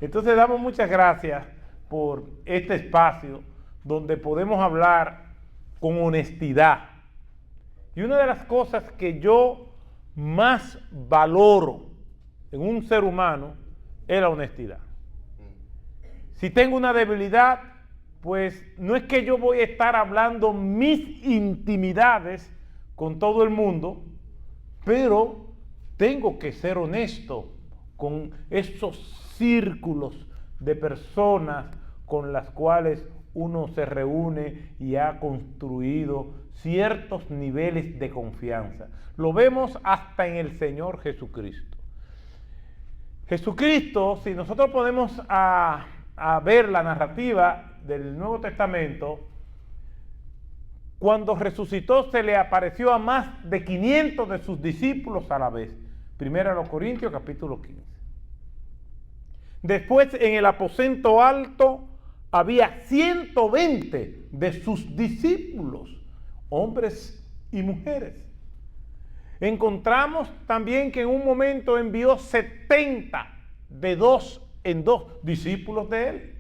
Entonces damos muchas gracias por este espacio donde podemos hablar con honestidad. Y una de las cosas que yo más valoro en un ser humano es la honestidad. Si tengo una debilidad, pues no es que yo voy a estar hablando mis intimidades con todo el mundo, pero tengo que ser honesto con esos círculos de personas con las cuales uno se reúne y ha construido ciertos niveles de confianza. Lo vemos hasta en el Señor Jesucristo. Jesucristo, si nosotros ponemos a ver la narrativa del Nuevo Testamento, cuando resucitó se le apareció a más de 500 de sus discípulos a la vez. Primero a los Corintios capítulo 15. Después en el aposento alto había 120 de sus discípulos, hombres y mujeres. Encontramos también que en un momento envió 70 de dos en dos discípulos de él.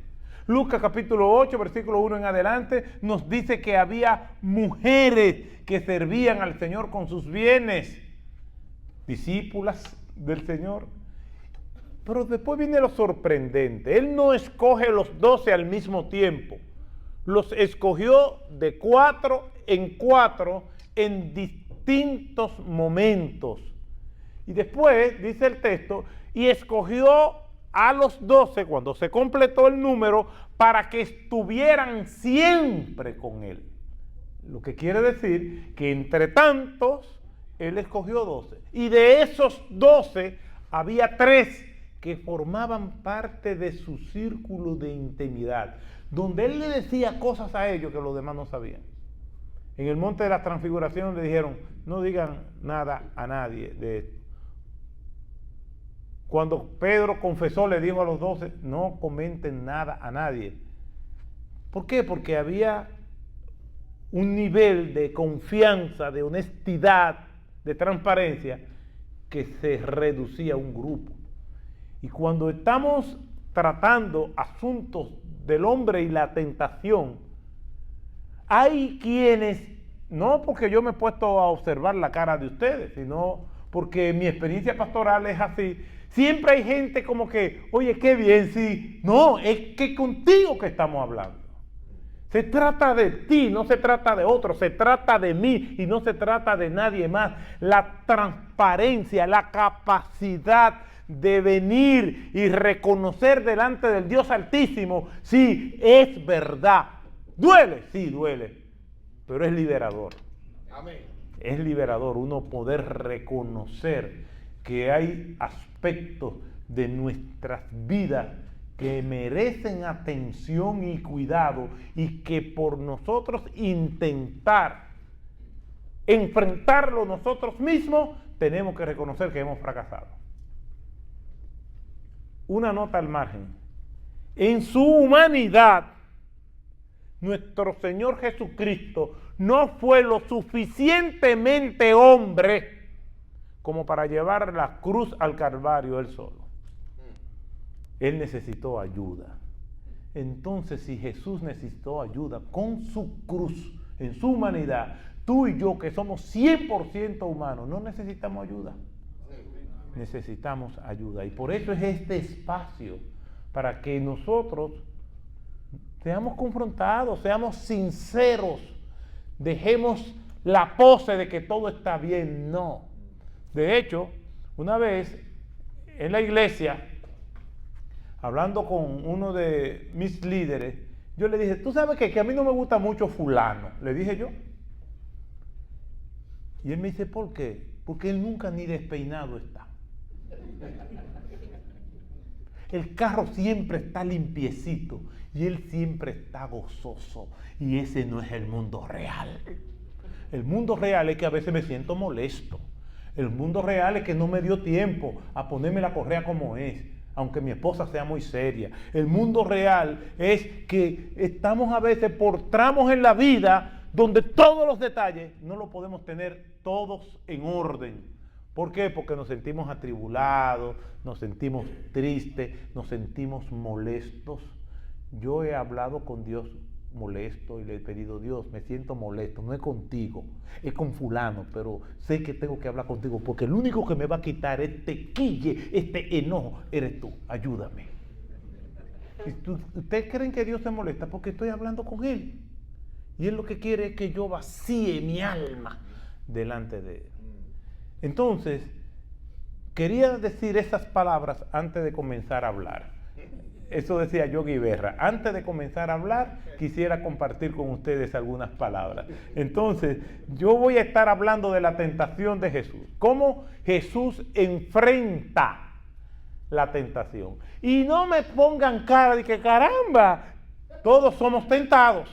Lucas capítulo 8, versículo 1 en adelante, nos dice que había mujeres que servían al Señor con sus bienes, discípulas del Señor. Pero después viene lo sorprendente. Él no escoge los 12 al mismo tiempo. Los escogió de 4 en 4 en distintos momentos. Y después, dice el texto, y escogió a los 12, cuando se completó el número, para que estuvieran siempre con él. Lo que quiere decir que entre tantos, él escogió 12. Y de esos 12, había 3 que formaban parte de su círculo de intimidad, donde él le decía cosas a ellos que los demás no sabían. En el monte de la transfiguración le dijeron, no digan nada a nadie de esto. Cuando Pedro confesó, le dijo a los 12, no comenten nada a nadie. ¿Por qué? Porque había un nivel de confianza, de honestidad, de transparencia, que se reducía a un grupo. Y cuando estamos tratando asuntos del hombre y la tentación, hay quienes, no porque yo me he puesto a observar la cara de ustedes, sino porque mi experiencia pastoral es así, siempre hay gente como que, oye, qué bien, sí, no, es que contigo que estamos hablando. Se trata de ti, no se trata de otro, se trata de mí y no se trata de nadie más. La transparencia, la capacidad de venir y reconocer delante del Dios Altísimo, sí, es verdad. ¿Duele? Sí, duele, pero es liberador. Amén. Es liberador uno poder reconocer que hay aspectos de nuestras vidas que merecen atención y cuidado y que por nosotros intentar enfrentarlo nosotros mismos, tenemos que reconocer que hemos fracasado. Una nota al margen. En su humanidad, nuestro Señor Jesucristo no fue lo suficientemente hombre como para llevar la cruz al Calvario él solo. Él necesitó ayuda. Entonces, si Jesús necesitó ayuda con su cruz, en su humanidad, tú y yo que somos 100% humanos, no necesitamos ayuda. Necesitamos ayuda. Y por eso es este espacio, para que nosotros seamos confrontados, seamos sinceros, dejemos la pose de que todo está bien. No. De hecho, una vez en la iglesia, hablando con uno de mis líderes, yo le dije, ¿tú sabes qué? Que a mí no me gusta mucho fulano. Le dije yo. Y él me dice, ¿por qué? Porque él nunca ni despeinado está. El carro siempre está limpiecito y él siempre está gozoso. Y ese no es el mundo real. El mundo real es que a veces me siento molesto. El mundo real es que no me dio tiempo a ponerme la correa como es, aunque mi esposa sea muy seria. El mundo real es que estamos a veces por tramos en la vida donde todos los detalles no los podemos tener todos en orden. ¿Por qué? Porque nos sentimos atribulados, nos sentimos tristes, nos sentimos molestos. Yo he hablado con Dios molesto y le he pedido: Dios, me siento molesto, no es contigo, es con fulano, pero sé que tengo que hablar contigo porque el único que me va a quitar este quille, este enojo, eres tú. Ayúdame. ¿Ustedes creen que Dios se molesta? Porque estoy hablando con Él. Y Él lo que quiere es que yo vacíe mi alma delante de Él. Entonces, quería decir esas palabras antes de comenzar a hablar. Eso decía Yogi Berra. Antes de comenzar a hablar, quisiera compartir con ustedes algunas palabras. Entonces, yo voy a estar hablando de la tentación de Jesús. Cómo Jesús enfrenta la tentación. Y no me pongan cara de que caramba, todos somos tentados.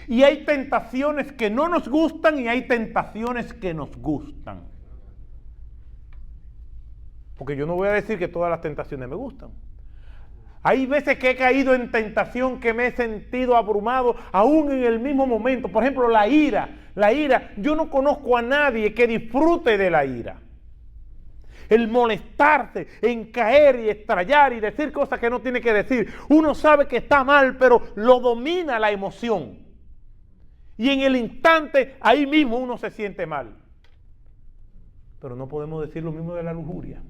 Y hay tentaciones que no nos gustan y hay tentaciones que nos gustan. Porque yo no voy a decir que todas las tentaciones me gustan. Hay veces que he caído en tentación que me he sentido abrumado aún en el mismo momento. Por ejemplo, la ira. La ira, yo no conozco a nadie que disfrute de la ira. El molestarse, en caer y estrellar y decir cosas que no tiene que decir. Uno sabe que está mal, pero lo domina la emoción. Y en el instante, ahí mismo uno se siente mal. Pero no podemos decir lo mismo de la lujuria.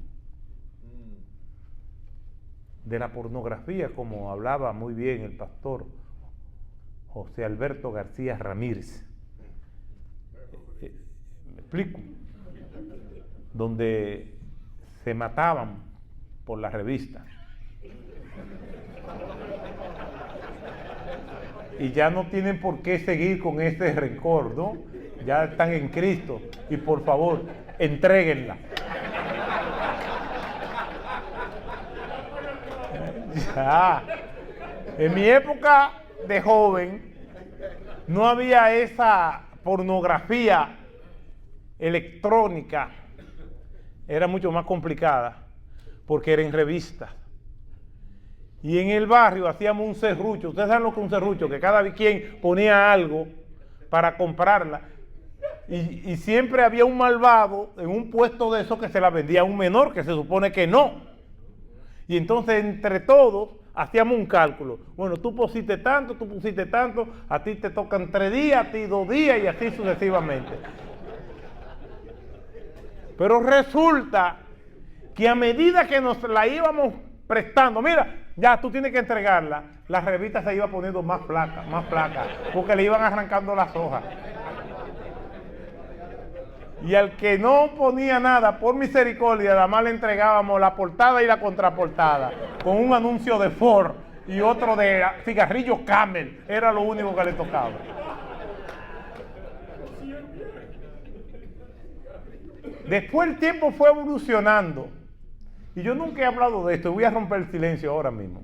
De la pornografía, como hablaba muy bien el pastor José Alberto García Ramírez. ¿Me explico? Donde se mataban por la revista. Y ya no tienen por qué seguir con ese rencor, ¿no? Ya están en Cristo y por favor, entréguenla. Ya. En mi época de joven no había esa pornografía electrónica, era mucho más complicada porque era en revistas. Y en el barrio hacíamos un serrucho. Ustedes saben lo que es un serrucho, que cada quien ponía algo para comprarla. Y siempre había un malvado en un puesto de eso que se la vendía a un menor, que se supone que no. Y entonces entre todos hacíamos un cálculo. Bueno, tú pusiste tanto, a ti te tocan 3 días, a ti 2 días y así sucesivamente. Pero resulta que a medida que nos la íbamos prestando, mira, ya tú tienes que entregarla, la revista se iba poniendo más flaca, porque le iban arrancando las hojas. Y al que no ponía nada, por misericordia, nada más le entregábamos la portada y la contraportada, con un anuncio de Ford y otro de cigarrillos Camel, era lo único que le tocaba. Después el tiempo fue evolucionando. Y yo nunca he hablado de esto, voy a romper el silencio ahora mismo.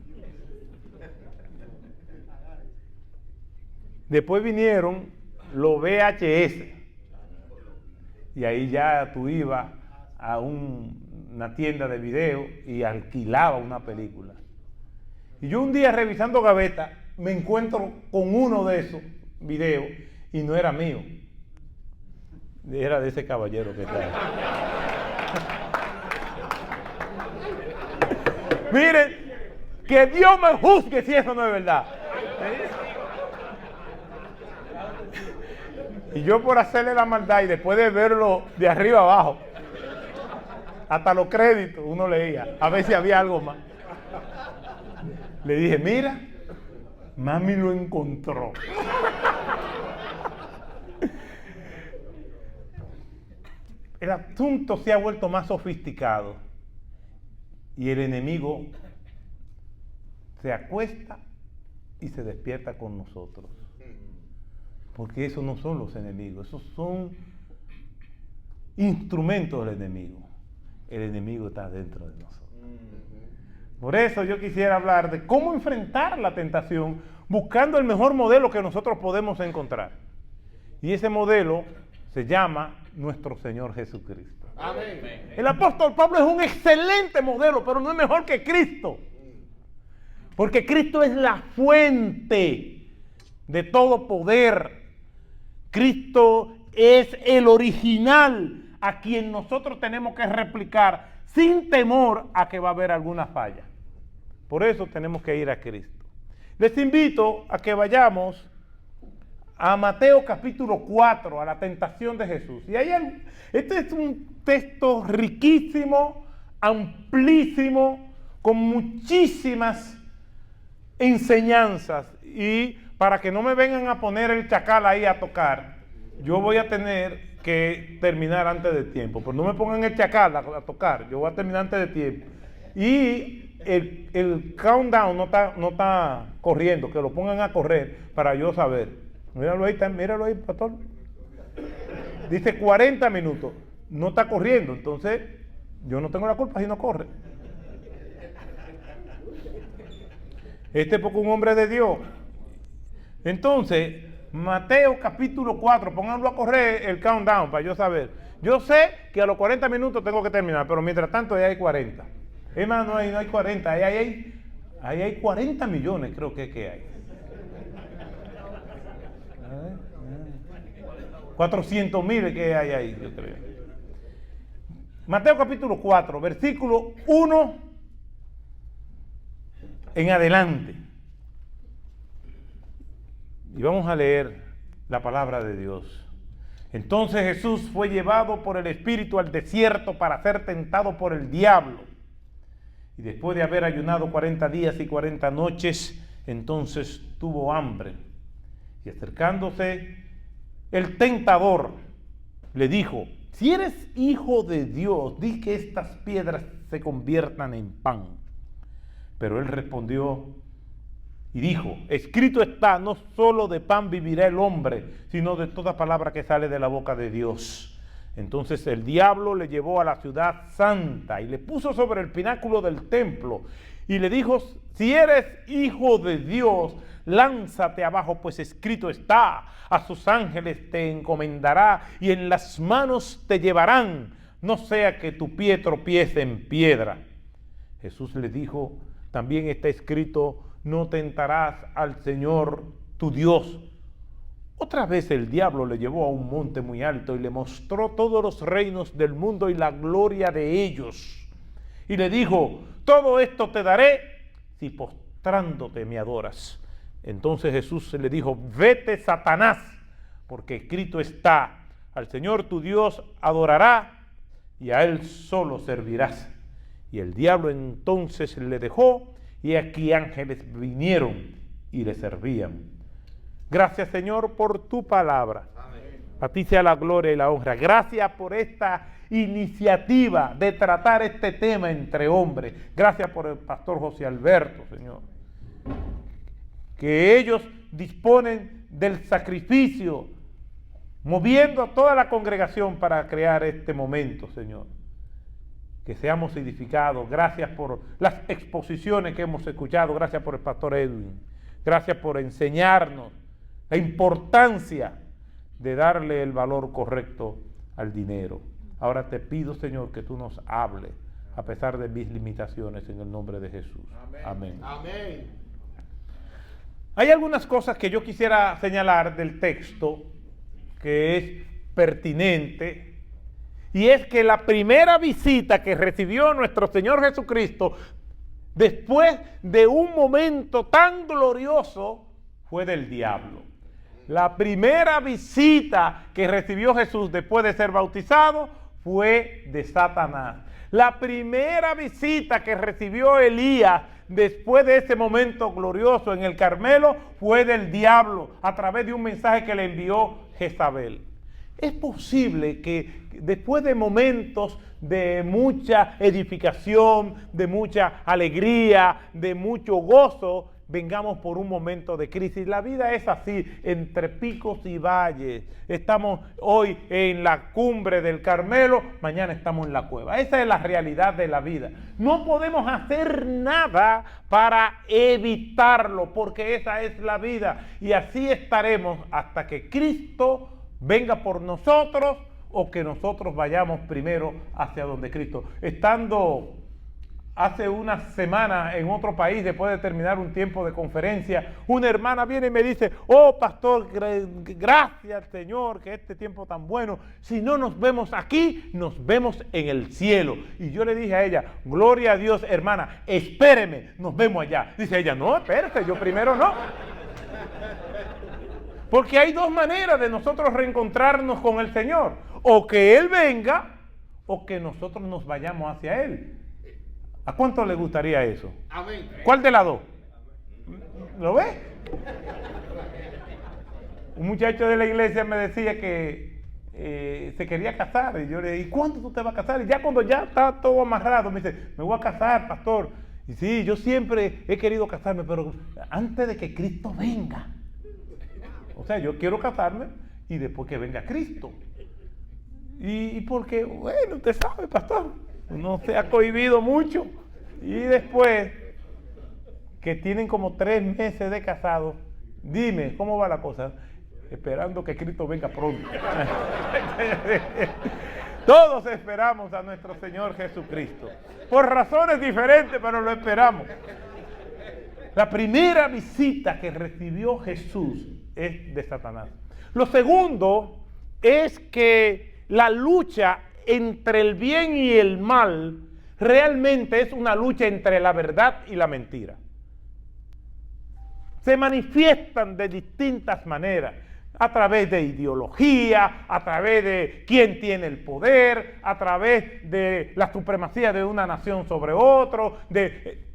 Después vinieron los VHS. Y ahí ya tú ibas a una tienda de video y alquilaba una película. Y yo un día revisando gaveta me encuentro con uno de esos videos y no era mío. Era de ese caballero que está ahí. Miren, que Dios me juzgue si eso no es verdad. Y yo por hacerle la maldad y después de verlo de arriba abajo, hasta los créditos uno leía, a ver si había algo más. Le dije, mira, mami lo encontró. El asunto se ha vuelto más sofisticado y el enemigo se acuesta y se despierta con nosotros. Porque esos no son los enemigos, esos son instrumentos del enemigo. El enemigo está dentro de nosotros. Por eso yo quisiera hablar de cómo enfrentar la tentación buscando el mejor modelo que nosotros podemos encontrar. Y ese modelo se llama nuestro Señor Jesucristo. Amén. El apóstol Pablo es un excelente modelo, pero no es mejor que Cristo. Porque Cristo es la fuente de todo poder. Cristo es el original a quien nosotros tenemos que replicar sin temor a que va a haber alguna falla. Por eso tenemos que ir a Cristo. Les invito a que vayamos a Mateo capítulo 4, a la tentación de Jesús. Y este es un texto riquísimo, amplísimo, con muchísimas enseñanzas. Y para que no me vengan a poner el chacal ahí a tocar, yo voy a tener que terminar antes de tiempo. Pero no me pongan el chacal a tocar, yo voy a terminar antes de tiempo. Y el countdown no está corriendo, que lo pongan a correr para yo saber. Míralo ahí, pastor. Dice 40 minutos. No está corriendo, entonces yo no tengo la culpa si no corre. Este es porque un hombre de Dios. Entonces, Mateo capítulo 4, pónganlo a correr el countdown para yo saber. Yo sé que a los 40 minutos tengo que terminar, pero mientras tanto ya hay 40. Es más, no hay 40, ahí hay 40 millones, creo que hay. 400,000 que hay ahí, yo creo. Mateo capítulo 4, versículo 1 en adelante. Y vamos a leer la palabra de Dios. Entonces Jesús fue llevado por el Espíritu al desierto para ser tentado por el diablo. Y después de haber ayunado 40 días y 40 noches, entonces tuvo hambre. Y acercándose, el tentador le dijo: si eres hijo de Dios, di que estas piedras se conviertan en pan. Pero él respondió y dijo: escrito está, no solo de pan vivirá el hombre, sino de toda palabra que sale de la boca de Dios. Entonces el diablo le llevó a la ciudad santa y le puso sobre el pináculo del templo y le dijo: si eres hijo de Dios, lánzate abajo, pues escrito está, a sus ángeles te encomendará y en las manos te llevarán, no sea que tu pie tropiece en piedra. Jesús le dijo: también está escrito, no tentarás al Señor tu Dios. Otra vez el diablo le llevó a un monte muy alto y le mostró todos los reinos del mundo y la gloria de ellos. Y le dijo: todo esto te daré si postrándote me adoras. Entonces Jesús le dijo: vete, Satanás, porque escrito está, al Señor tu Dios adorarás y a Él solo servirás. Y el diablo entonces le dejó, y aquí ángeles vinieron y le servían. Gracias, Señor, por tu palabra. Amén. A ti sea la gloria y la honra. Gracias por esta iniciativa de tratar este tema entre hombres. Gracias por el pastor José Alberto, Señor. Que ellos disponen del sacrificio, moviendo a toda la congregación para crear este momento, Señor. Que seamos edificados. Gracias por las exposiciones que hemos escuchado. Gracias por el pastor Edwin. Gracias por enseñarnos la importancia de darle el valor correcto al dinero. Ahora te pido, Señor, que tú nos hables a pesar de mis limitaciones, en el nombre de Jesús. Amén. Amén. Hay algunas cosas que yo quisiera señalar del texto que es pertinente, y es que la primera visita que recibió nuestro Señor Jesucristo después de un momento tan glorioso fue del diablo. La primera visita que recibió Jesús después de ser bautizado fue de Satanás. La primera visita que recibió Elías después de ese momento glorioso en el Carmelo fue del diablo, a través de un mensaje que le envió Jezabel. Es posible que después de momentos de mucha edificación, de mucha alegría, de mucho gozo, vengamos por un momento de crisis. La vida es así, entre picos y valles. Estamos hoy en la cumbre del Carmelo, mañana estamos en la cueva. Esa es la realidad de la vida. No podemos hacer nada para evitarlo, porque esa es la vida. Y así estaremos hasta que Cristo venga por nosotros, o que nosotros vayamos primero hacia donde Cristo. Estando hace unas semanas en otro país, después de terminar un tiempo de conferencia, una hermana viene y me dice, oh pastor, gracias Señor, que este tiempo tan bueno, si no nos vemos aquí, nos vemos en el cielo. Y yo le dije a ella, gloria a Dios hermana, espéreme, nos vemos allá. Dice ella, no, espérate, yo primero no. Porque hay dos maneras de nosotros reencontrarnos con el Señor, o que Él venga, o que nosotros nos vayamos hacia Él. ¿A cuánto le gustaría eso? Amén. ¿Cuál de las dos? ¿Lo ves? Un muchacho de la iglesia me decía que se quería casar. Y yo le dije, ¿y cuándo tú te vas a casar? Y ya cuando ya está todo amarrado, me dice, me voy a casar, pastor. Y sí, yo siempre he querido casarme, pero antes de que Cristo venga. O sea, yo quiero casarme y después que venga Cristo. Y porque, bueno, usted sabe, pastor, uno se ha cohibido mucho. Y después que tienen como 3 meses de casados, dime, ¿cómo va la cosa? Esperando que Cristo venga pronto. Todos esperamos a nuestro Señor Jesucristo. Por razones diferentes, pero lo esperamos. La primera visita que recibió Jesús es de Satanás. Lo segundo es que la lucha entre el bien y el mal realmente es una lucha entre la verdad y la mentira. Se manifiestan de distintas maneras, a través de ideología, a través de quién tiene el poder, a través de la supremacía de una nación sobre otro, de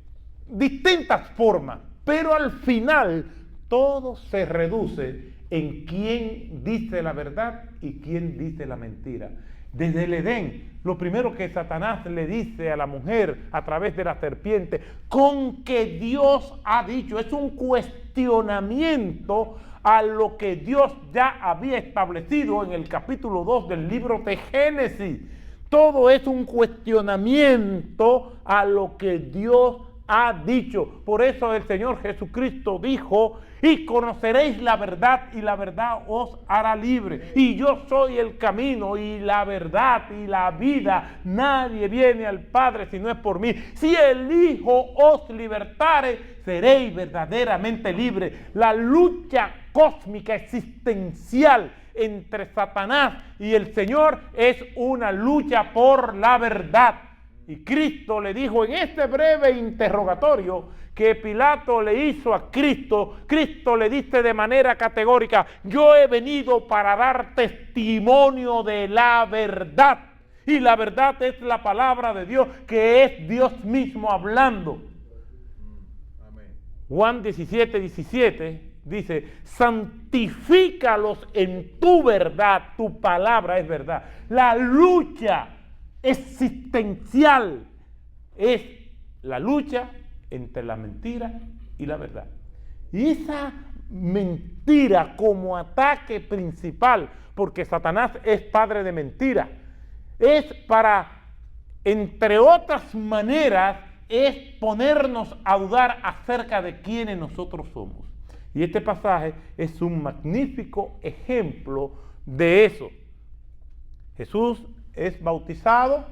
distintas formas, pero al final todo se reduce en quién dice la verdad y quién dice la mentira. Desde el Edén, lo primero que Satanás le dice a la mujer a través de la serpiente, con que Dios ha dicho, es un cuestionamiento a lo que Dios ya había establecido en el capítulo 2 del libro de Génesis. Todo es un cuestionamiento a lo que Dios ha dicho. Por eso el Señor Jesucristo dijo, y conoceréis la verdad y la verdad os hará libre. Y yo soy el camino y la verdad y la vida. Nadie viene al Padre si no es por mí. Si el Hijo os libertare, seréis verdaderamente libres. La lucha cósmica existencial entre Satanás y el Señor es una lucha por la verdad. Y Cristo le dijo en este breve interrogatorio que Pilato le hizo a Cristo, Cristo le dice de manera categórica, yo he venido para dar testimonio de la verdad. Y la verdad es la palabra de Dios, que es Dios mismo hablando. Amén. Juan 17:17 dice, santifícalos en tu verdad, tu palabra es verdad. La lucha existencial es la lucha entre la mentira y la verdad. Y esa mentira como ataque principal, porque Satanás es padre de mentira, es para, entre otras maneras, es ponernos a dudar acerca de quiénes nosotros somos. Y este pasaje es un magnífico ejemplo de eso. Jesús es bautizado,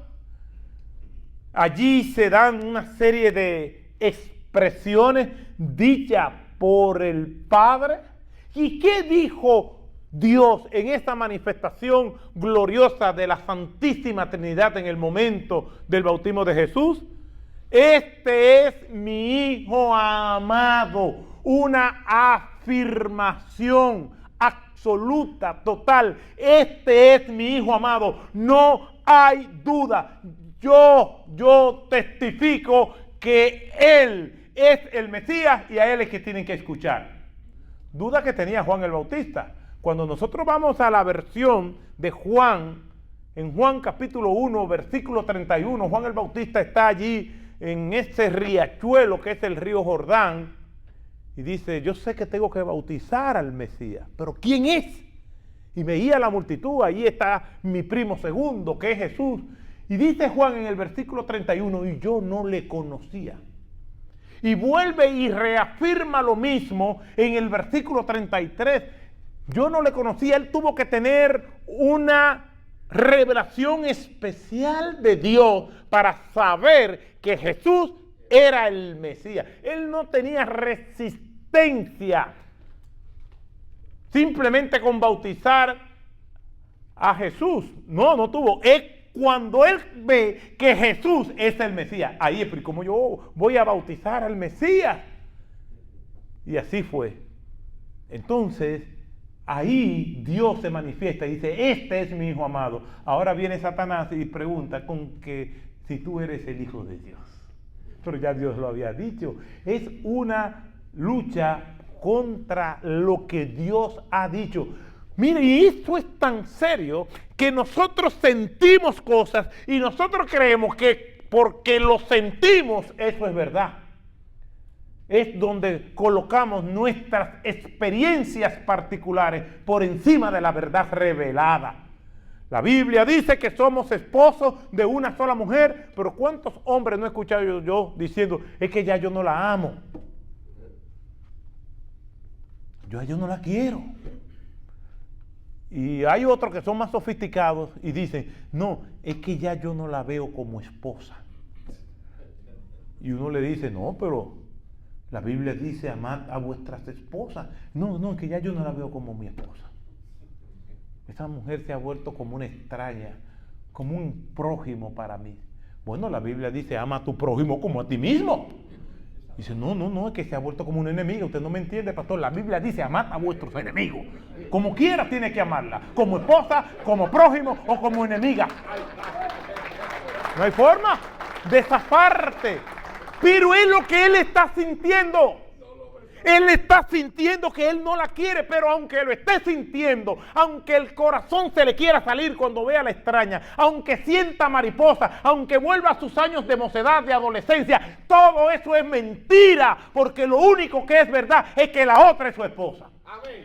allí se dan una serie de expresiones dichas por el Padre. ¿Y qué dijo Dios en esta manifestación gloriosa de la Santísima Trinidad en el momento del bautismo de Jesús? Este es mi Hijo amado, una afirmación absoluta, total. Este es mi Hijo amado, no hay duda. Yo testifico que Él es el Mesías y a Él es que tienen que escuchar. Duda que tenía Juan el Bautista. Cuando nosotros vamos a la versión de Juan, en Juan capítulo 1, versículo 31, Juan el Bautista está allí en ese riachuelo que es el río Jordán y dice, yo sé que tengo que bautizar al Mesías, pero ¿quién es? Y veía la multitud, ahí está mi primo segundo, que es Jesús. Y dice Juan en el versículo 31, y yo no le conocía. Y vuelve y reafirma lo mismo en el versículo 33. Yo no le conocía, él tuvo que tener una revelación especial de Dios para saber que Jesús era el Mesías. Él no tenía resistencia simplemente con bautizar a Jesús. No tuvo. Cuando él ve que Jesús es el Mesías, ahí es como yo voy a bautizar al Mesías. Y así fue. Entonces, ahí Dios se manifiesta y dice, este es mi Hijo amado. Ahora viene Satanás y pregunta con que si tú eres el Hijo de Dios. Pero ya Dios lo había dicho. Es una lucha contra lo que Dios ha dicho. Mire, y esto es tan serio que nosotros sentimos cosas y nosotros creemos que porque lo sentimos, eso es verdad. Es donde colocamos nuestras experiencias particulares por encima de la verdad revelada. La Biblia dice que somos esposos de una sola mujer, pero ¿cuántos hombres no he escuchado yo diciendo, es que ya yo no la amo? Yo no la quiero. Y hay otros que son más sofisticados y dicen, no, es que ya yo no la veo como esposa. Y uno le dice, no, pero la Biblia dice, amad a vuestras esposas. No, es que ya yo no la veo como mi esposa. Esa mujer se ha vuelto como una extraña, como un prójimo para mí. Bueno, la Biblia dice, ama a tu prójimo como a ti mismo. Dice, no, es que se ha vuelto como un enemigo. Usted no me entiende, pastor. La Biblia dice, amad a vuestros enemigos. Como quiera tiene que amarla. Como esposa, como prójimo o como enemiga. No hay forma de zafarte. Pero es lo que él está sintiendo. Él está sintiendo que él no la quiere, pero aunque lo esté sintiendo, aunque el corazón se le quiera salir cuando vea a la extraña, aunque sienta mariposa, aunque vuelva a sus años de mocedad, de adolescencia, todo eso es mentira, porque lo único que es verdad es que la otra es su esposa. Amén.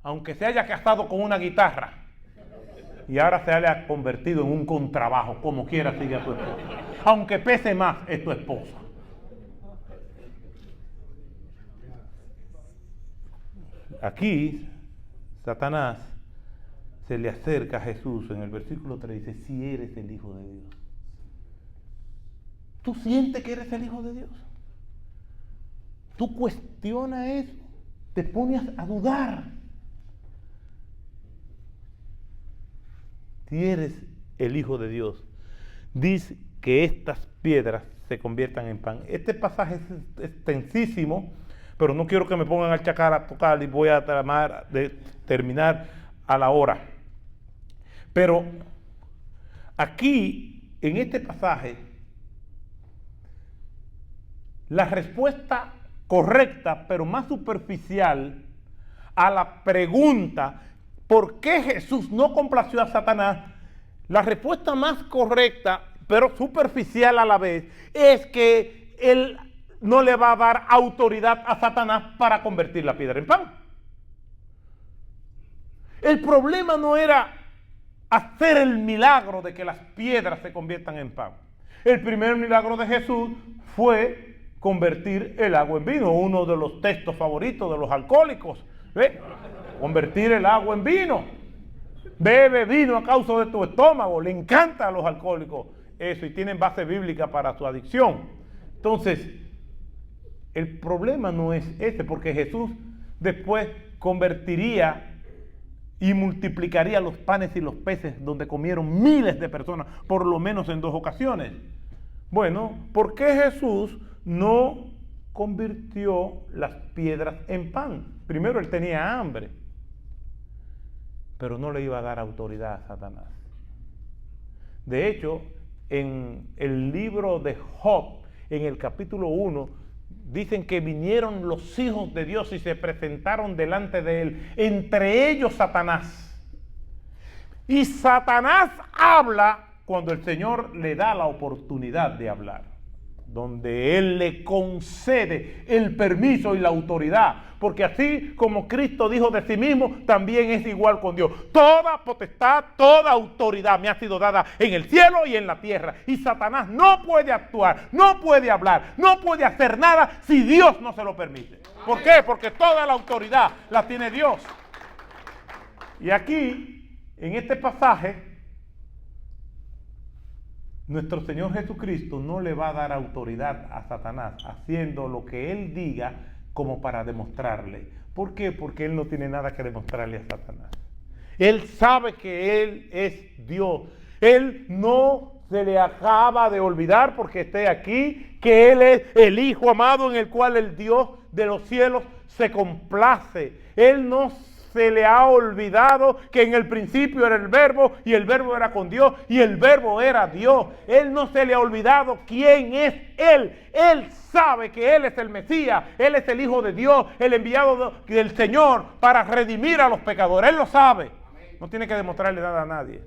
Aunque se haya casado con una guitarra y ahora se haya convertido en un contrabajo, como quiera sigue a su esposa. Aunque pese más, es tu esposa. Aquí, Satanás se le acerca a Jesús en el versículo 3 dice, si eres el Hijo de Dios. ¿Tú sientes que eres el Hijo de Dios? ¿Tú cuestionas eso? ¿Te pones a dudar? Si eres el Hijo de Dios, dice que estas piedras se conviertan en pan. Este pasaje es extensísimo, pero no quiero que me pongan al chacar a tocar y voy a terminar a la hora. Pero aquí, en este pasaje, la respuesta correcta, pero más superficial, a la pregunta, ¿por qué Jesús no complació a Satanás? La respuesta más correcta, pero superficial a la vez, es que él no le va a dar autoridad a Satanás para convertir la piedra en pan. El problema no era hacer el milagro de que las piedras se conviertan en pan. El primer milagro de Jesús fue convertir el agua en vino, uno de los textos favoritos de los alcohólicos. ¿Ve? Convertir el agua en vino. Bebe vino a causa de tu estómago. Le encanta a los alcohólicos eso y tienen base bíblica para su adicción. Entonces, el problema no es ese, porque Jesús después convertiría y multiplicaría los panes y los peces donde comieron miles de personas, por lo menos en 2 ocasiones. Bueno, ¿por qué Jesús no convirtió las piedras en pan? Primero, él tenía hambre, pero no le iba a dar autoridad a Satanás. De hecho, en el libro de Job, en el capítulo 1, dicen que vinieron los hijos de Dios y se presentaron delante de él, entre ellos Satanás. Y Satanás habla cuando el Señor le da la oportunidad de hablar, donde él le concede el permiso y la autoridad, porque así como Cristo dijo de sí mismo, también es igual con Dios. Toda potestad, toda autoridad me ha sido dada en el cielo y en la tierra, y Satanás no puede actuar, no puede hablar, no puede hacer nada si Dios no se lo permite. ¿Por qué? Porque toda la autoridad la tiene Dios. Y aquí, en este pasaje, nuestro Señor Jesucristo no le va a dar autoridad a Satanás haciendo lo que Él diga como para demostrarle. ¿Por qué? Porque Él no tiene nada que demostrarle a Satanás. Él sabe que Él es Dios. Él no se le acaba de olvidar porque esté aquí, que Él es el Hijo amado en el cual el Dios de los cielos se complace. Él no se le ha olvidado que en el principio era el Verbo y el Verbo era con Dios y el Verbo era Dios. Él no se le ha olvidado quién es Él. Él sabe que Él es el Mesías, Él es el Hijo de Dios, el enviado del Señor para redimir a los pecadores. Él lo sabe. No tiene que demostrarle nada a nadie.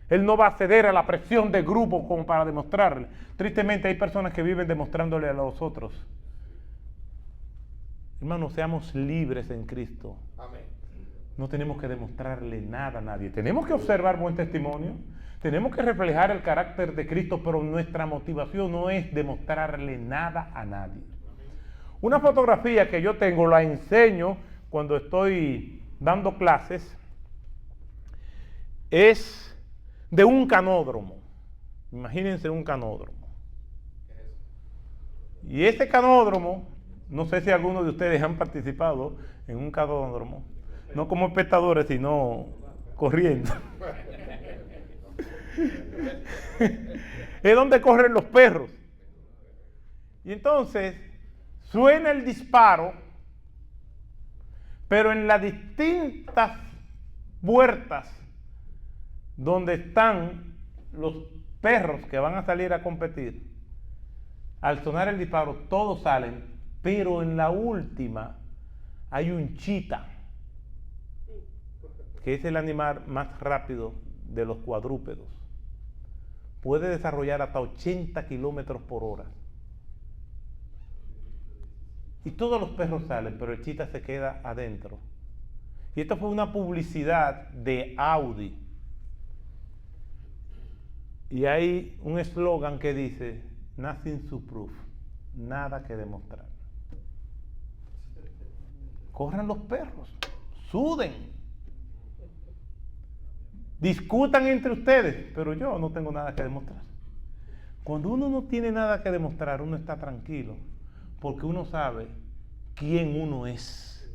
Él no va a ceder a la presión de grupo como para demostrarle. Tristemente hay personas que viven demostrándole a los otros. Hermanos, seamos libres en Cristo. Amén. No tenemos que demostrarle nada a nadie. Tenemos que observar buen testimonio. Tenemos que reflejar el carácter de Cristo, pero nuestra motivación no es demostrarle nada a nadie. Una fotografía que yo tengo, la enseño cuando estoy dando clases, es de un canódromo. Imagínense un canódromo. Y ese canódromo, no sé si algunos de ustedes han participado en un canódromo, no como espectadores, sino corriendo. Es donde corren los perros. Y entonces suena el disparo, pero en las distintas puertas donde están los perros que van a salir a competir, al sonar el disparo todos salen, pero en la última hay un chita, que es el animal más rápido de los cuadrúpedos. Puede desarrollar hasta 80 kilómetros por hora. Y todos los perros salen, pero el chita se queda adentro. Y esto fue una publicidad de Audi. Y hay un eslogan que dice, nothing to prove, nada que demostrar. Corran los perros, suden, discutan entre ustedes, pero yo no tengo nada que demostrar. Cuando uno no tiene nada que demostrar, uno está tranquilo, porque uno sabe quién uno es.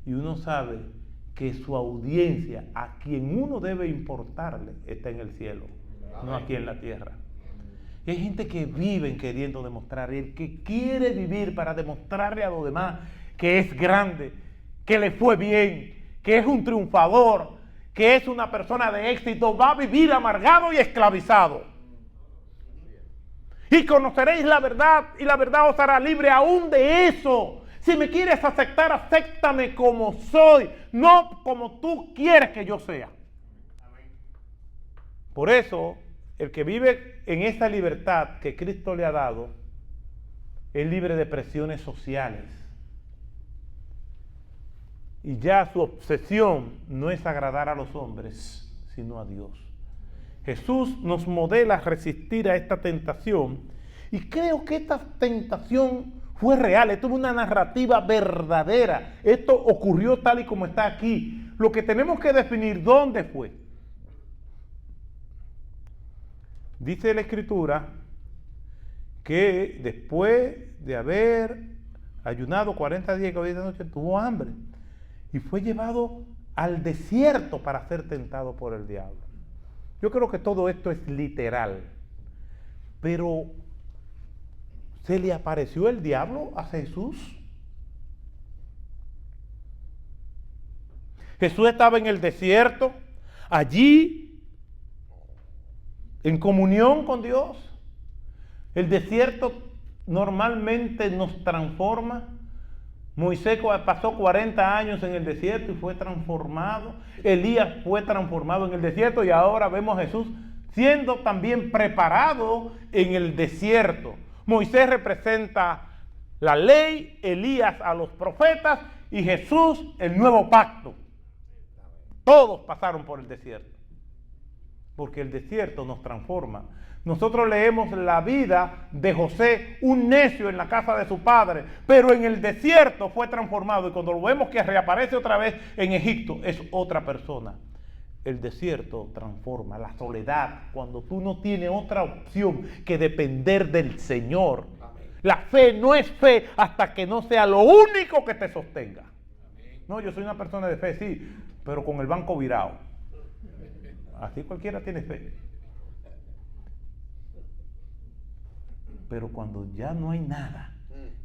Y uno sabe que su audiencia, a quien uno debe importarle, está en el cielo, no aquí en la tierra. Y hay gente que vive queriendo demostrar, y el que quiere vivir para demostrarle a los demás que es grande, que le fue bien, que es un triunfador, que es una persona de éxito, va a vivir amargado y esclavizado. Y conoceréis la verdad, y la verdad os hará libre aún de eso. Si me quieres aceptar, acéptame como soy, no como tú quieres que yo sea. Por eso, el que vive en esa libertad que Cristo le ha dado, es libre de presiones sociales. Y ya su obsesión no es agradar a los hombres, sino a Dios. Jesús nos modela resistir a esta tentación, y creo que esta tentación fue real. Esto es una narrativa verdadera. Esto ocurrió tal y como está aquí. Lo que tenemos que definir, ¿dónde fue? Dice la Escritura que después de haber ayunado 40 días y 40 noches, tuvo hambre y fue llevado al desierto para ser tentado por el diablo. Yo creo que todo esto es literal, pero ¿se le apareció el diablo a Jesús? Jesús estaba en el desierto, allí en comunión con Dios. El desierto normalmente nos transforma. Moisés pasó 40 años en el desierto y fue transformado. Elías fue transformado en el desierto, y ahora vemos a Jesús siendo también preparado en el desierto. Moisés representa la ley, Elías a los profetas y Jesús el nuevo pacto. Todos pasaron por el desierto, porque el desierto nos transforma. Nosotros leemos la vida de José, un necio en la casa de su padre, pero en el desierto fue transformado, y cuando lo vemos que reaparece otra vez en Egipto, es otra persona. el desierto transforma, la soledad, cuando tú no tienes otra opción que depender del Señor. Amén. La fe no es fe hasta que no sea lo único que te sostenga. Amén. No, yo soy una persona de fe, sí, pero con el banco virado. Así cualquiera tiene fe. Pero cuando ya no hay nada,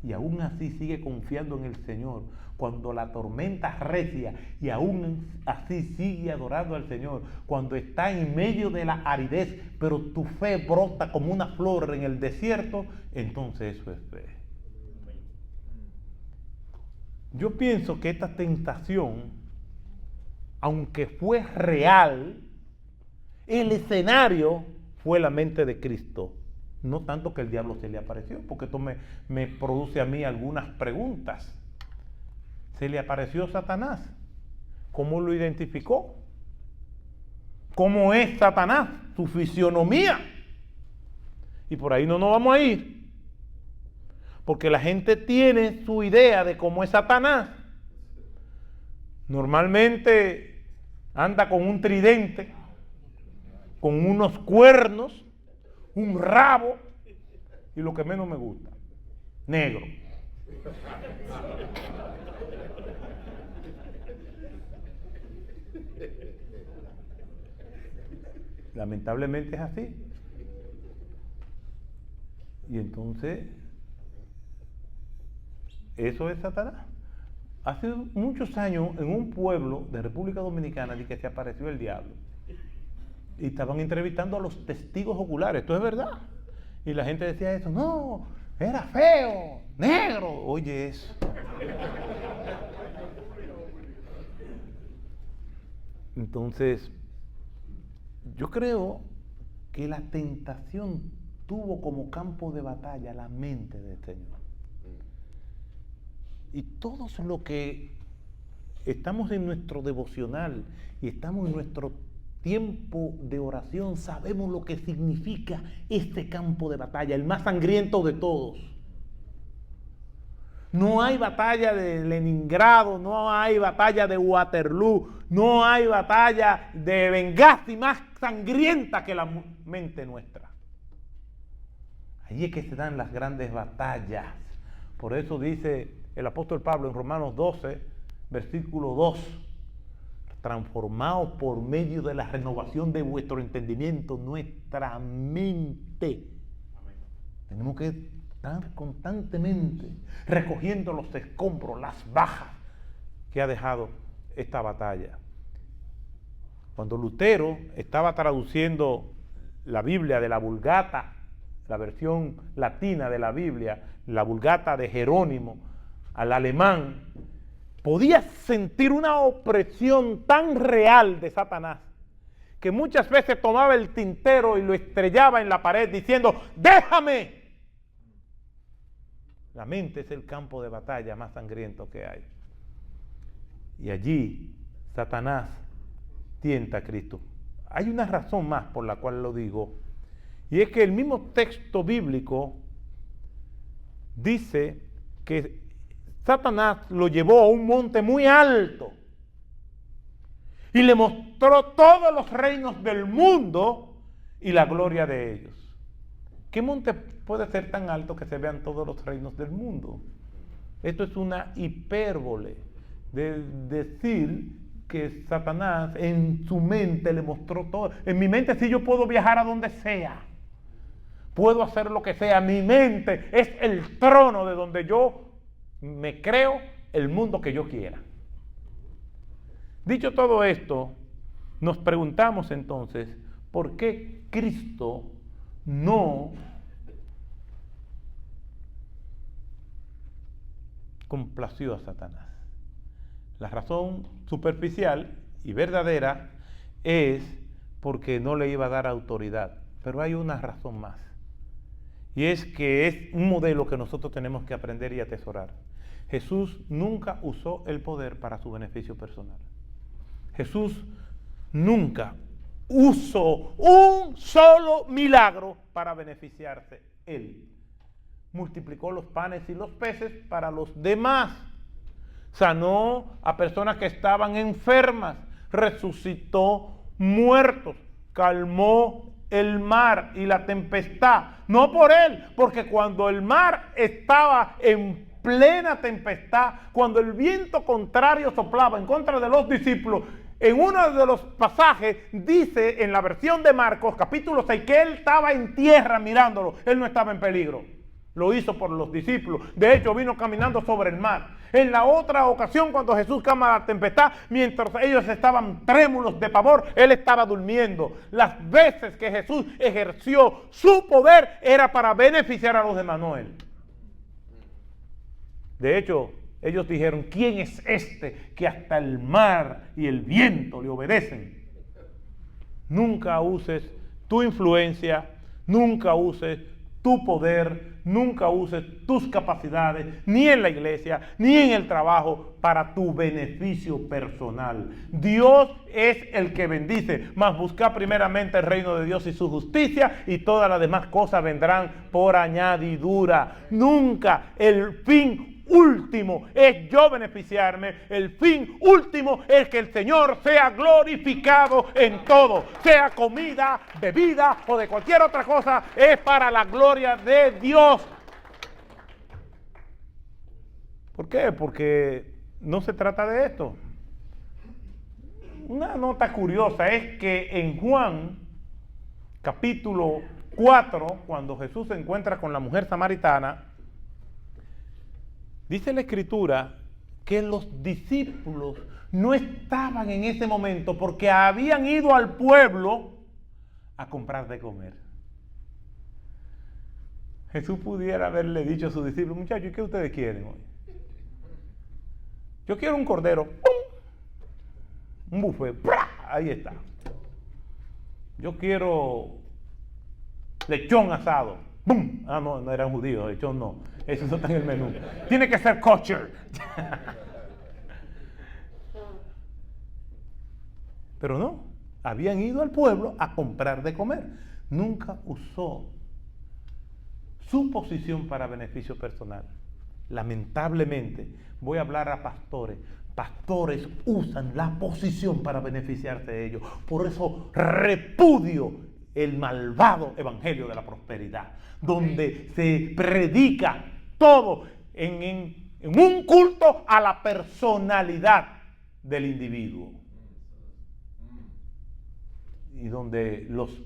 y aún así sigue confiando en el Señor, cuando la tormenta recia y aún así sigue adorando al Señor, cuando está en medio de la aridez, pero tu fe brota como una flor en el desierto, entonces eso es fe. Yo pienso que esta tentación, aunque fue real, el escenario fue la mente de Cristo. No tanto que el diablo se le apareció, porque esto me produce a mí algunas preguntas. ¿Se le apareció Satanás? ¿Cómo lo identificó? ¿Cómo es Satanás? Su fisionomía. Y por ahí no nos vamos a ir. Porque la gente tiene su idea de cómo es Satanás. Normalmente anda con un tridente, con unos cuernos, un rabo y lo que menos me gusta, negro. Lamentablemente es así. Y entonces, eso es Satanás. Hace muchos años en un pueblo de República Dominicana de que se apareció el diablo. Y estaban entrevistando a los testigos oculares. Esto es verdad. Y la gente decía eso. No, era feo, negro. Oye eso. Entonces, yo creo que la tentación tuvo como campo de batalla la mente del Señor. Y todos los que estamos en nuestro devocional y estamos en nuestro tiempo de oración, sabemos lo que significa este campo de batalla, el más sangriento de todos. No hay batalla de Leningrado, no hay batalla de Waterloo, no hay batalla de Benghazi más sangrienta que la mente nuestra. Allí es que se dan las grandes batallas. Por eso dice el apóstol Pablo en Romanos 12, versículo 2, transformados por medio de la renovación de vuestro entendimiento, nuestra mente. Amén. Tenemos que estar constantemente recogiendo los escombros, las bajas que ha dejado esta batalla. Cuando Lutero estaba traduciendo la Biblia de la Vulgata, la versión latina de la Biblia, la Vulgata de Jerónimo, al alemán, podía sentir una opresión tan real de Satanás que muchas veces tomaba el tintero y lo estrellaba en la pared diciendo: ¡déjame! La mente es el campo de batalla más sangriento que hay. Y allí Satanás tienta a Cristo. Hay una razón más por la cual lo digo, y es que el mismo texto bíblico dice que Satanás lo llevó a un monte muy alto y le mostró todos los reinos del mundo y la gloria de ellos. ¿Qué monte puede ser tan alto que se vean todos los reinos del mundo? Esto es una hipérbole de decir que Satanás en su mente le mostró todo. En mi mente sí yo puedo viajar a donde sea, puedo hacer lo que sea. Mi mente es el trono de donde yo me creo el mundo que yo quiera. Dicho todo esto, nos preguntamos entonces, ¿por qué Cristo no complació a Satanás? La razón superficial y verdadera es porque no le iba a dar autoridad. Pero hay una razón más. Y es que es un modelo que nosotros tenemos que aprender y atesorar. Jesús nunca usó el poder para su beneficio personal. Jesús nunca usó un solo milagro para beneficiarse él. Multiplicó los panes y los peces para los demás. Sanó a personas que estaban enfermas. Resucitó muertos. Calmó el mar y la tempestad. No por él, porque cuando el mar estaba en plena tempestad, cuando el viento contrario soplaba en contra de los discípulos, en uno de los pasajes dice en la versión de Marcos, capítulo 6, que él estaba en tierra mirándolo. Él no estaba en peligro. Lo hizo por los discípulos. De hecho, vino caminando sobre el mar. En la otra ocasión, cuando Jesús calma la tempestad, mientras ellos estaban trémulos de pavor, él estaba durmiendo. Las veces que Jesús ejerció su poder era para beneficiar a los de Manuel. De hecho, ellos dijeron, ¿quién es este que hasta el mar y el viento le obedecen? Nunca uses tu influencia, nunca uses tu poder, nunca uses tus capacidades, ni en la iglesia, ni en el trabajo, para tu beneficio personal. Dios es el que bendice, mas busca primeramente el reino de Dios y su justicia, y todas las demás cosas vendrán por añadidura. Nunca el fin último es yo beneficiarme. El fin último es que el Señor sea glorificado en todo, sea comida, bebida o de cualquier otra cosa, es para la gloria de Dios. ¿Por qué? Porque no se trata de esto. Una nota curiosa es que en Juan capítulo 4, cuando Jesús se encuentra con la mujer samaritana, dice la Escritura que los discípulos no estaban en ese momento porque habían ido al pueblo a comprar de comer. Jesús pudiera haberle dicho a sus discípulos, muchachos, ¿y qué ustedes quieren hoy? Yo quiero un cordero, ¡pum! Un buffet, ¡plá! Ahí está. Yo quiero lechón asado, ¡bum! Ah, no, no eran judíos, lechón no. Eso no está en el menú. Tiene que ser kosher. Pero no, habían ido al pueblo a comprar de comer. Nunca usó su posición para beneficio personal. Lamentablemente, voy a hablar a pastores. Pastores usan la posición para beneficiarse de ellos. Por eso repudio el malvado evangelio de la prosperidad, donde se predica todo en un culto a la personalidad del individuo, y donde los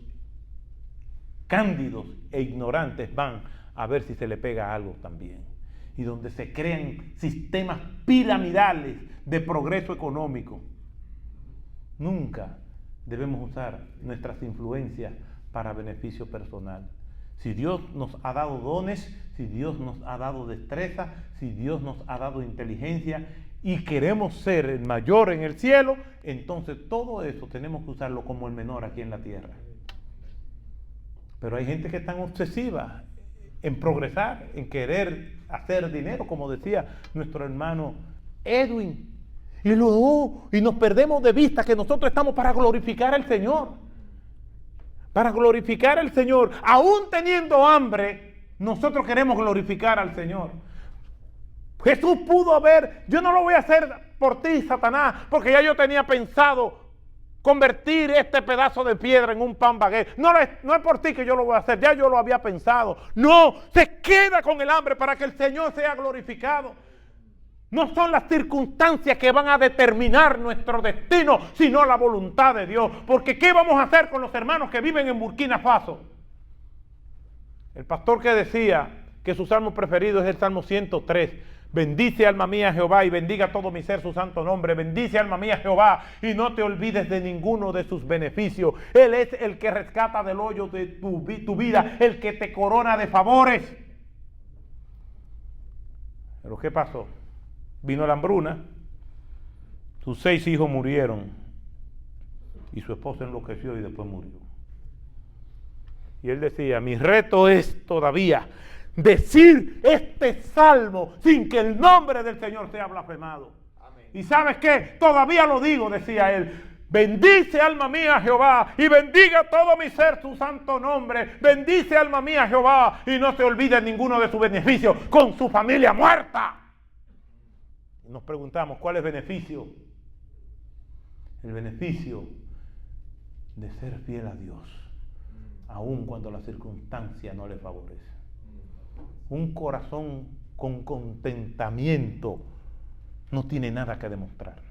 cándidos e ignorantes van a ver si se le pega algo también, y donde se crean sistemas piramidales de progreso económico. Nunca debemos usar nuestras influencias para beneficio personal. Si Dios nos ha dado dones, si Dios nos ha dado destreza, si Dios nos ha dado inteligencia y queremos ser el mayor en el cielo, entonces todo eso tenemos que usarlo como el menor aquí en la tierra. Pero hay gente que es tan obsesiva en progresar, en querer hacer dinero, como decía nuestro hermano Edwin, y nos perdemos de vista que nosotros estamos para glorificar al Señor. Para glorificar al Señor. Aún teniendo hambre, nosotros queremos glorificar al Señor. Jesús pudo haber, yo no lo voy a hacer por ti, Satanás, porque ya yo tenía pensado convertir este pedazo de piedra en un pan baguette. No es por ti que yo lo voy a hacer, ya yo lo había pensado. No, se queda con el hambre para que el Señor sea glorificado. No son las circunstancias que van a determinar nuestro destino, sino la voluntad de Dios. Porque ¿qué vamos a hacer con los hermanos que viven en Burkina Faso? El pastor que decía que su salmo preferido es el Salmo 103. Bendice alma mía Jehová y bendiga todo mi ser su santo nombre. Bendice alma mía Jehová y no te olvides de ninguno de sus beneficios. Él es el que rescata del hoyo de tu vida, el que te corona de favores. Pero ¿qué pasó? Vino la hambruna, sus 6 hijos murieron y su esposa enloqueció y después murió. Y él decía, mi reto es todavía decir este salmo sin que el nombre del Señor sea blasfemado. Amén. Y ¿sabes qué? Todavía lo digo, decía él. Bendice alma mía Jehová y bendiga todo mi ser su santo nombre. Bendice alma mía Jehová y no se olvide ninguno de sus beneficios con su familia muerta. Nos preguntamos, ¿cuál es el beneficio? El beneficio de ser fiel a Dios, aun cuando la circunstancia no le favorece. Un corazón con contentamiento no tiene nada que demostrar.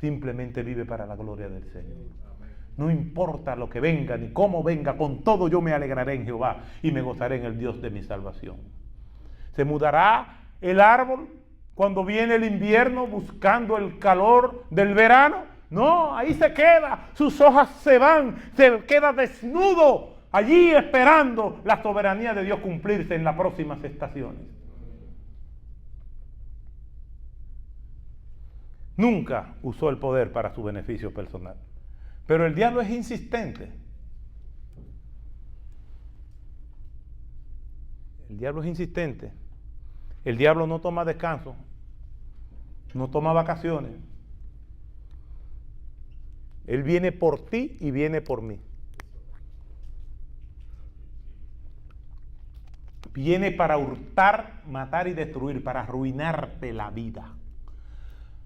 Simplemente vive para la gloria del Señor. No importa lo que venga ni cómo venga, con todo yo me alegraré en Jehová y me gozaré en el Dios de mi salvación. ¿Se mudará el árbol cuando viene el invierno buscando el calor del verano? No, ahí se queda, sus hojas se van, se queda desnudo, allí esperando la soberanía de Dios cumplirse en las próximas estaciones. Nunca usó el poder para su beneficio personal. Pero el diablo es insistente. El diablo es insistente. El diablo no toma descanso, no toma vacaciones. Él viene por ti y viene por mí. Viene para hurtar, matar y destruir, para arruinarte la vida.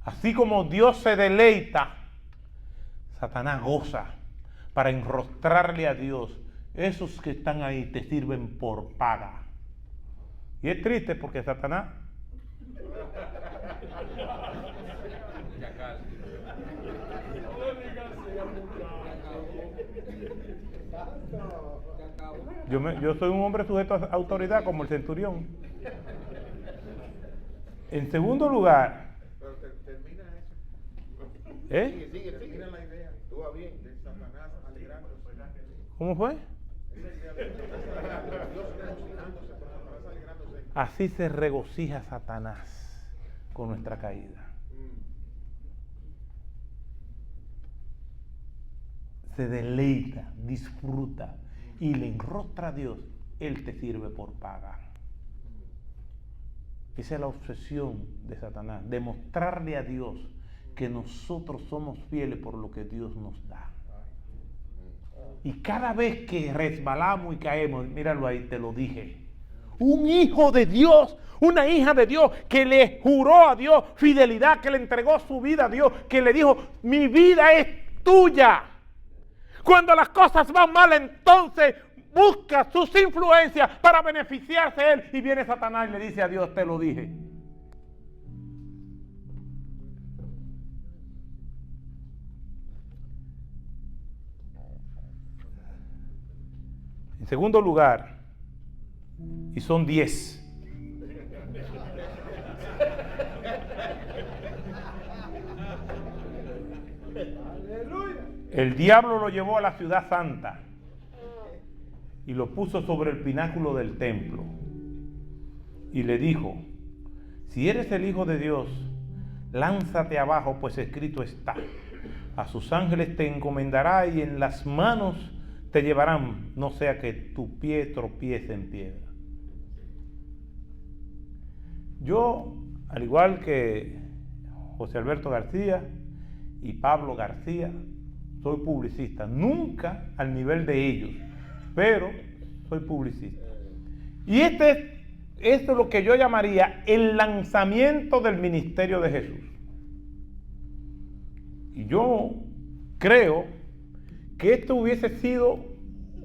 Así como Dios se deleita, Satanás goza para enrostrarle a Dios. Esos que están ahí te sirven por paga. Y es triste porque Satanás yo soy un hombre sujeto a autoridad como el centurión. En segundo lugar, termina eso. Sigue, termina la idea. Tú vas bien, de Satanás alegrándose. ¿Cómo fue? Así se regocija Satanás con nuestra caída. Se deleita, disfruta y le enrostra a Dios. Él te sirve por pagar. Esa es la obsesión de Satanás, demostrarle a Dios que nosotros somos fieles por lo que Dios nos da. Y cada vez que resbalamos y caemos, míralo ahí, te lo dije. Un hijo de Dios, una hija de Dios que le juró a Dios fidelidad, que le entregó su vida a Dios, que le dijo, mi vida es tuya. Cuando las cosas van mal, entonces busca sus influencias para beneficiarse de él. Y viene Satanás y le dice a Dios, te lo dije. En segundo lugar, y son 10. El diablo lo llevó a la ciudad santa y lo puso sobre el pináculo del templo y le dijo, si eres el Hijo de Dios, lánzate abajo, pues escrito está, a sus ángeles te encomendará y en las manos te llevarán, no sea que tu pie tropiece en piedra. Yo, al igual que José Alberto García y Pablo García, soy publicista, nunca al nivel de ellos, pero soy publicista. Y esto es lo que yo llamaría el lanzamiento del ministerio de Jesús. Y yo creo que esto hubiese sido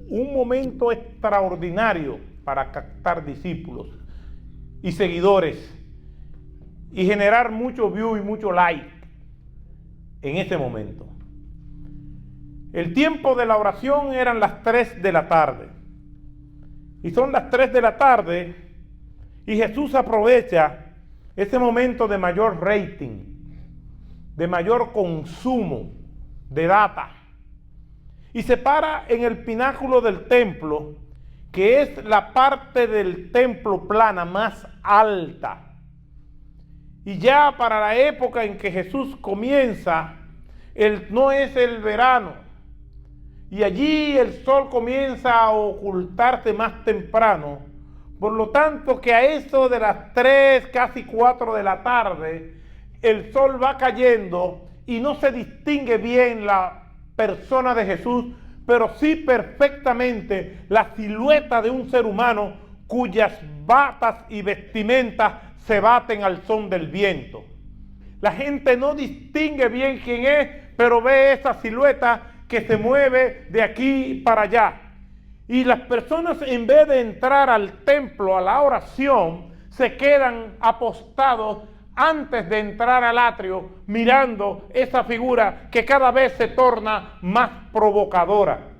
un momento extraordinario para captar discípulos y seguidores y generar mucho view y mucho like en ese momento. El tiempo de la oración eran las 3 de la tarde. Y son las 3 de la tarde y Jesús aprovecha ese momento de mayor rating, de mayor consumo de data. Y se para en el pináculo del templo, que es la parte del templo plana más alta. Y ya para la época en que Jesús comienza, no es el verano. Y allí el sol comienza a ocultarse más temprano. Por lo tanto que a eso de las 3, casi 4 de la tarde, el sol va cayendo y no se distingue bien la persona de Jesús, pero sí perfectamente la silueta de un ser humano cuyas batas y vestimentas se baten al son del viento. La gente no distingue bien quién es, pero ve esa silueta que se mueve de aquí para allá. Y las personas, en vez de entrar al templo, a la oración, se quedan apostados antes de entrar al atrio, mirando esa figura que cada vez se torna más provocadora.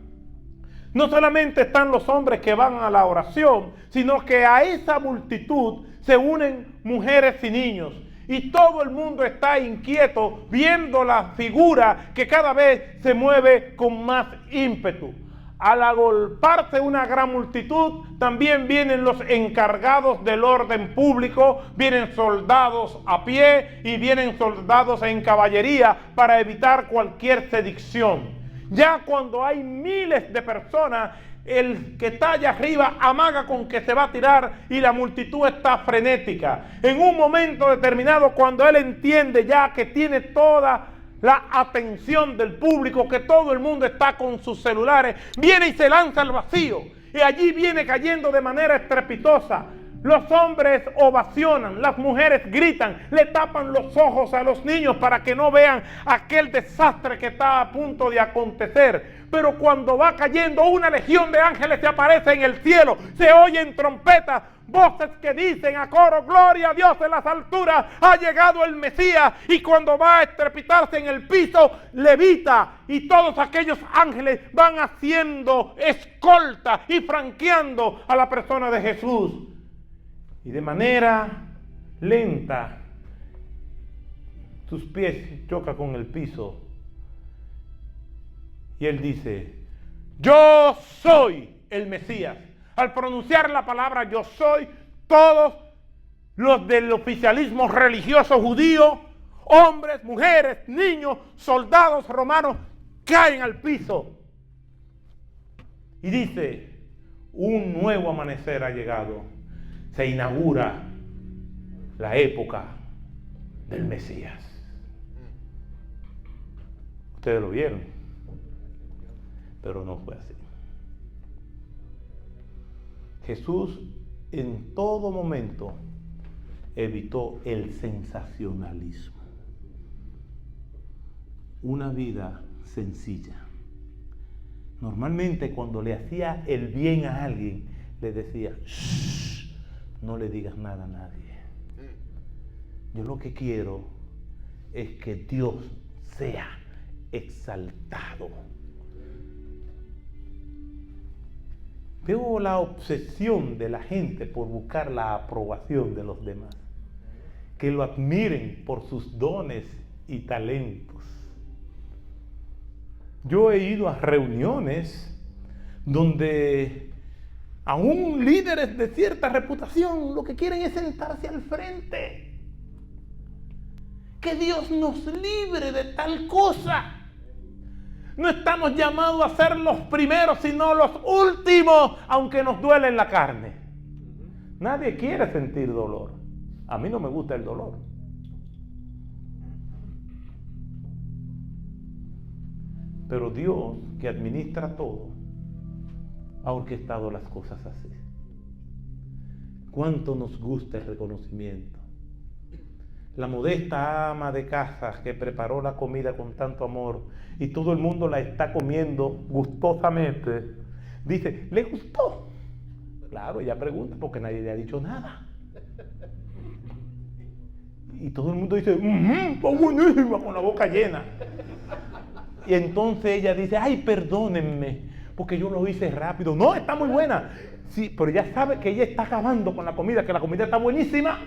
No solamente están los hombres que van a la oración, sino que a esa multitud se unen mujeres y niños. Y todo el mundo está inquieto viendo la figura que cada vez se mueve con más ímpetu. Al agolparse una gran multitud, también vienen los encargados del orden público, vienen soldados a pie y vienen soldados en caballería para evitar cualquier sedición. Ya cuando hay miles de personas, el que está allá arriba amaga con que se va a tirar y la multitud está frenética. En un momento determinado, cuando él entiende ya que tiene toda la atención del público, que todo el mundo está con sus celulares, viene y se lanza al vacío. Y allí viene cayendo de manera estrepitosa. Los hombres ovacionan, las mujeres gritan, le tapan los ojos a los niños para que no vean aquel desastre que está a punto de acontecer. Pero cuando va cayendo, una legión de ángeles se aparece en el cielo, se oyen trompetas, voces que dicen a coro: gloria a Dios en las alturas, ha llegado el Mesías. Y cuando va a estrepitarse en el piso, levita, y todos aquellos ángeles van haciendo escolta y franqueando a la persona de Jesús. Y de manera lenta, sus pies chocan con el piso. Y él dice: yo soy el Mesías. Al pronunciar la palabra yo soy, todos los del oficialismo religioso judío, hombres, mujeres, niños, soldados romanos, caen al piso. Y dice: un nuevo amanecer ha llegado. Se inaugura la época del Mesías. Ustedes lo vieron, pero no fue así. Jesús en todo momento evitó el sensacionalismo. Una vida sencilla. Normalmente cuando le hacía el bien a alguien, le decía: shh, no le digas nada a nadie. Yo lo que quiero es que Dios sea exaltado. Veo la obsesión de la gente por buscar la aprobación de los demás, que lo admiren por sus dones y talentos. Yo he ido a reuniones donde aún líderes de cierta reputación lo que quieren es sentarse al frente. Que Dios nos libre de tal cosa. No estamos llamados a ser los primeros, sino los últimos, aunque nos duele en la carne. Nadie quiere sentir dolor. A mí no me gusta el dolor. Pero Dios, que administra todo, ha orquestado las cosas así. Cuánto nos gusta el reconocimiento. La modesta ama de casa que preparó la comida con tanto amor y todo el mundo la está comiendo gustosamente, dice: ¿le gustó? Claro, ella pregunta porque nadie le ha dicho nada. Y todo el mundo dice: está buenísima, con la boca llena. Y entonces ella dice: ay, perdónenme, porque yo lo hice rápido. No, está muy buena. Sí, pero ya sabe que ella está acabando con la comida, que la comida está buenísima.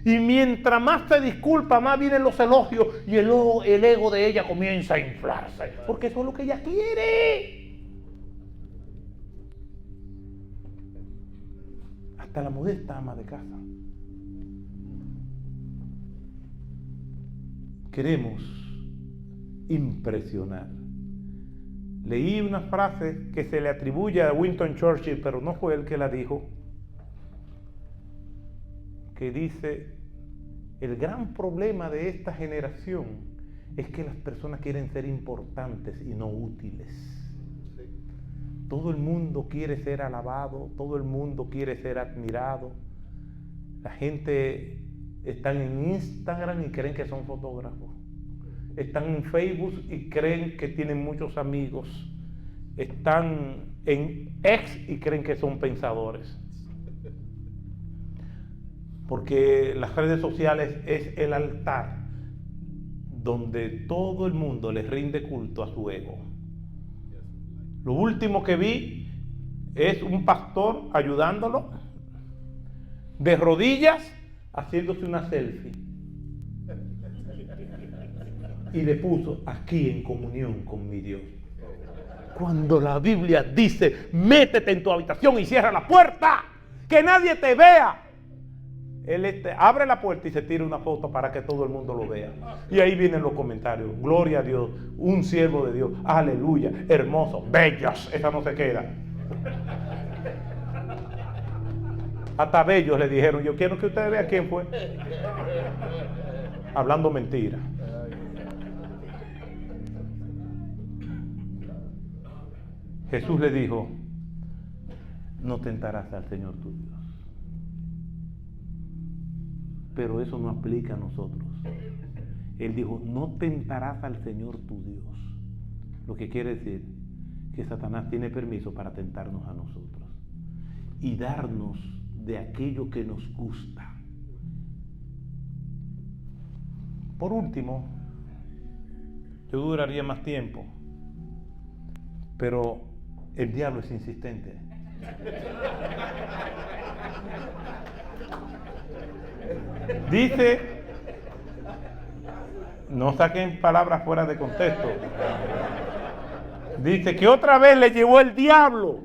Y mientras más se disculpa, más vienen los elogios y el ego de ella comienza a inflarse, porque eso es lo que ella quiere. Hasta la modesta ama de casa. Queremos impresionar. Leí una frase que se le atribuye a Winston Churchill, pero no fue él que la dijo, que dice: el gran problema de esta generación es que las personas quieren ser importantes y no útiles. Todo el mundo quiere ser alabado, todo el mundo quiere ser admirado. La gente está en Instagram y creen que son fotógrafos. están en Facebook y creen que tienen muchos amigos, están en X y creen que son pensadores. Porque las redes sociales es el altar donde todo el mundo le rinde culto a su ego. Lo último que vi es un pastor ayudándolo de rodillas haciéndose una selfie y le puso aquí en comunión con mi Dios. Cuando la Biblia dice métete en tu habitación y cierra la puerta, que nadie te vea, él abre la puerta y se tira una foto para que todo el mundo lo vea. Y ahí vienen los comentarios: gloria a Dios, un siervo de Dios, aleluya, hermoso, bellos. Esa no se queda. Hasta bellos le dijeron: yo quiero que ustedes vean quién fue. Hablando mentira. Jesús le dijo: no tentarás al Señor tu Dios. Pero eso no aplica a nosotros. Él dijo: no tentarás al Señor tu Dios. Lo que quiere decir que Satanás tiene permiso para tentarnos a nosotros y darnos de aquello que nos gusta. Por último, yo duraría más tiempo, pero el diablo es insistente. Dice, no saquen palabras fuera de contexto. Dice que otra vez le llevó el diablo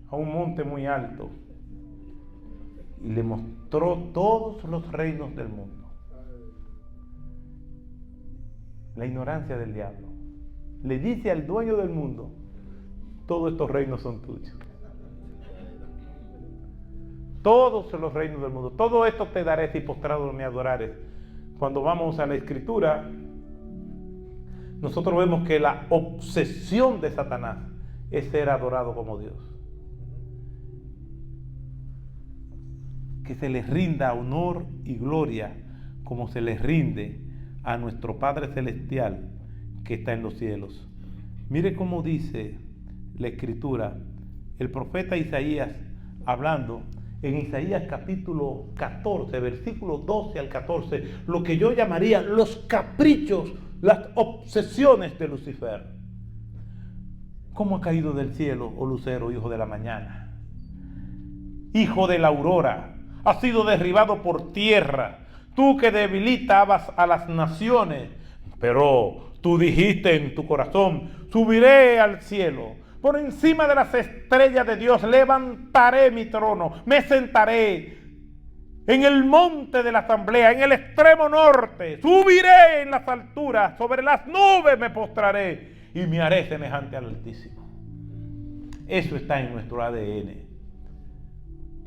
a un monte muy alto y le mostró todos los reinos del mundo. La ignorancia del diablo. Le dice al dueño del mundo: todos estos reinos son tuyos. Todos los reinos del mundo. Todo esto te daré si postrado me adorares. Cuando vamos a la Escritura, nosotros vemos que la obsesión de Satanás es ser adorado como Dios. Que se les rinda honor y gloria como se les rinde a nuestro Padre Celestial que está en los cielos. Mire cómo dice la Escritura, el profeta Isaías hablando en Isaías capítulo 14, versículo 12 al 14, lo que yo llamaría los caprichos, las obsesiones de Lucifer. ¿Cómo ha caído del cielo, oh lucero, hijo de la mañana? Hijo de la aurora, has sido derribado por tierra, tú que debilitabas a las naciones, pero tú dijiste en tu corazón: subiré al cielo. Por encima de las estrellas de Dios levantaré mi trono, me sentaré en el monte de la asamblea, en el extremo norte, subiré en las alturas, sobre las nubes me postraré y me haré semejante al Altísimo. Eso está en nuestro ADN.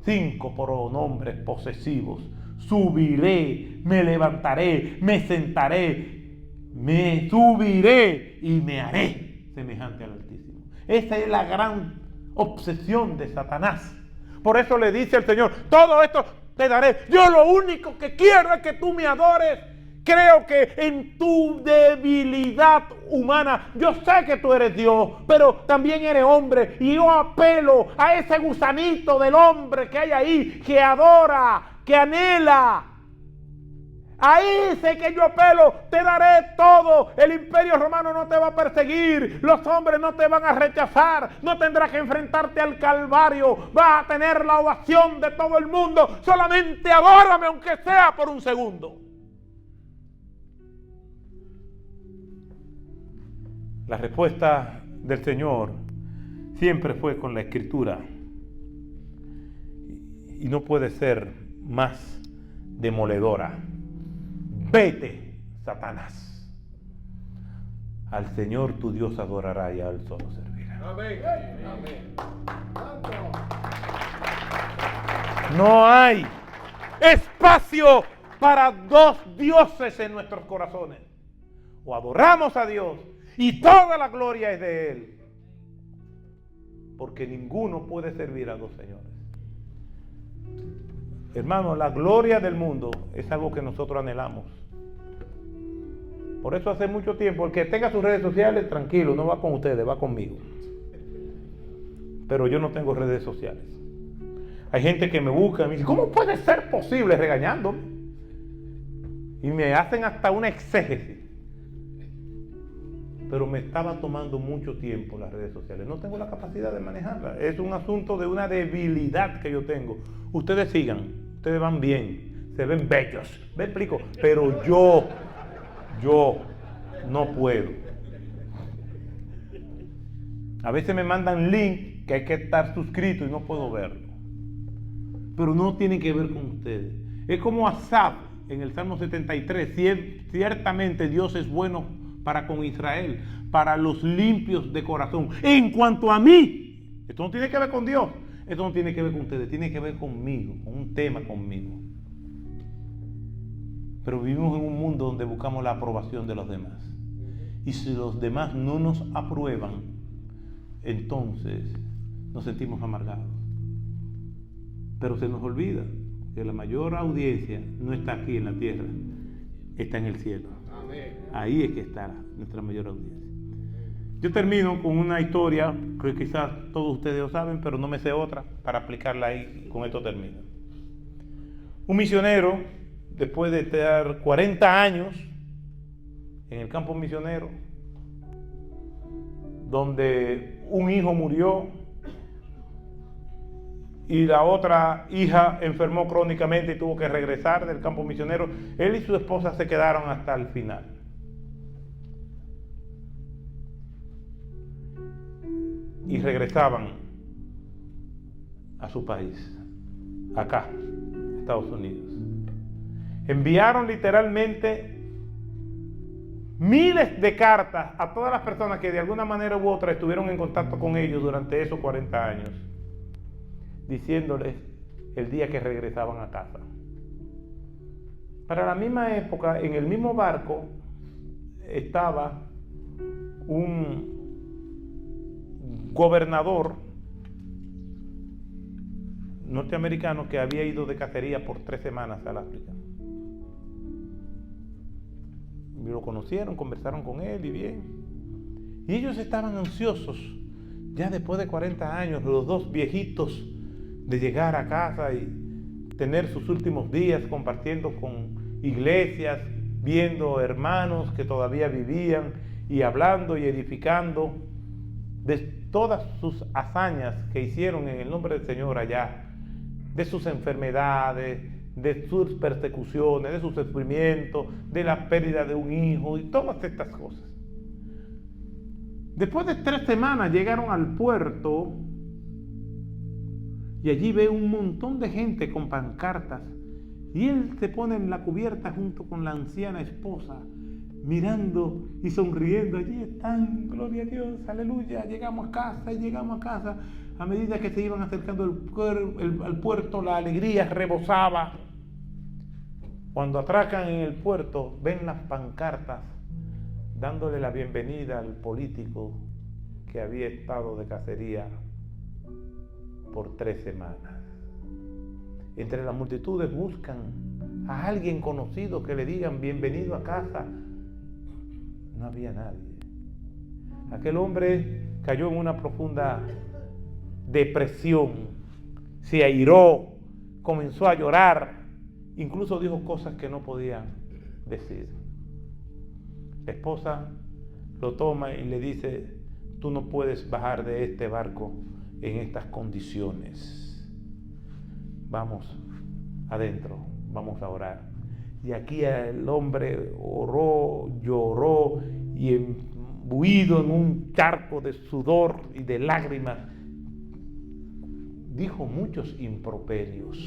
5 pronombres posesivos: subiré, me levantaré, me sentaré, me subiré y me haré semejante al Altísimo. Esa es la gran obsesión de Satanás. Por eso le dice el Señor: todo esto te daré. Yo lo único que quiero es que tú me adores. Creo que en tu debilidad humana, yo sé que tú eres Dios, pero también eres hombre. Y yo apelo a ese gusanito del hombre que hay ahí, que adora, que anhela. Ahí sé que yo apelo, te daré todo. El imperio romano no te va a perseguir, los hombres no te van a rechazar, no tendrás que enfrentarte al Calvario, vas a tener la ovación de todo el mundo. Solamente adórame, aunque sea por un segundo. La respuesta del Señor siempre fue con la Escritura, y no puede ser más demoledora. Vete, Satanás. Al Señor tu Dios adorará y a Él solo servirá. Amén. Amén. No hay espacio para dos dioses en nuestros corazones. O adoramos a Dios y toda la gloria es de Él, porque ninguno puede servir a dos señores. Hermano, la gloria del mundo es algo que nosotros anhelamos. Por eso hace mucho tiempo, el que tenga sus redes sociales, tranquilo, no va con ustedes, va conmigo. Pero yo no tengo redes sociales. Hay gente que me busca y me dice, ¿cómo puede ser posible? Regañándome. Y me hacen hasta una exégesis. Pero me estaba tomando mucho tiempo las redes sociales. No tengo la capacidad de manejarlas. Es un asunto de una debilidad que yo tengo. Ustedes sigan, ustedes van bien, se ven bellos, me explico. Pero yo no puedo. A veces me mandan link que hay que estar suscrito y no puedo verlo. Pero no tiene que ver con ustedes. Es como Asaf en el Salmo 73. Ciertamente Dios es bueno para con Israel, para los limpios de corazón. En cuanto a mí, esto no tiene que ver con Dios, esto no tiene que ver con ustedes, tiene que ver conmigo, con un tema conmigo. Pero vivimos en un mundo donde buscamos la aprobación de los demás. Y si los demás no nos aprueban, entonces nos sentimos amargados. Pero se nos olvida que la mayor audiencia no está aquí en la tierra, está en el cielo. Ahí es que está nuestra mayor audiencia. Yo termino con una historia que quizás todos ustedes lo saben, pero no me sé otra para aplicarla ahí. Con esto termino. Un misionero, después de estar 40 años en el campo misionero, donde un hijo murió y la otra hija enfermó crónicamente y tuvo que regresar del campo misionero, él y su esposa se quedaron hasta el final. Y regresaban a su país, acá, Estados Unidos. Enviaron literalmente miles de cartas a todas las personas que de alguna manera u otra estuvieron en contacto con ellos durante esos 40 años, diciéndoles el día que regresaban a casa. Para la misma época, en el mismo barco, estaba un gobernador norteamericano que había ido de cacería por 3 semanas al África. Y lo conocieron, conversaron con él y bien. Y ellos estaban ansiosos, ya después de 40 años, los dos viejitos, de llegar a casa y tener sus últimos días compartiendo con iglesias, viendo hermanos que todavía vivían y hablando y edificando de todas sus hazañas que hicieron en el nombre del Señor allá, de sus enfermedades, de sus persecuciones, de sus sufrimientos, de la pérdida de un hijo y todas estas cosas. Después de 3 semanas llegaron al puerto y allí ve un montón de gente con pancartas y él se pone en la cubierta junto con la anciana esposa, mirando y sonriendo. Allí están, gloria a Dios, aleluya, llegamos a casa y llegamos a casa. A medida que se iban acercando al puerto, la alegría rebosaba. Cuando atracan en el puerto, ven las pancartas dándole la bienvenida al político que había estado de cacería por 3 semanas. Entre las multitudes buscan a alguien conocido que le digan bienvenido a casa. No había nadie. Aquel hombre cayó en una profunda depresión, se airó, comenzó a llorar, incluso dijo cosas que no podía decir. La esposa lo toma y le dice: tú no puedes bajar de este barco en estas condiciones. Vamos adentro, vamos a orar. Y aquí el hombre oró, lloró y imbuido en un charco de sudor y de lágrimas, dijo muchos improperios.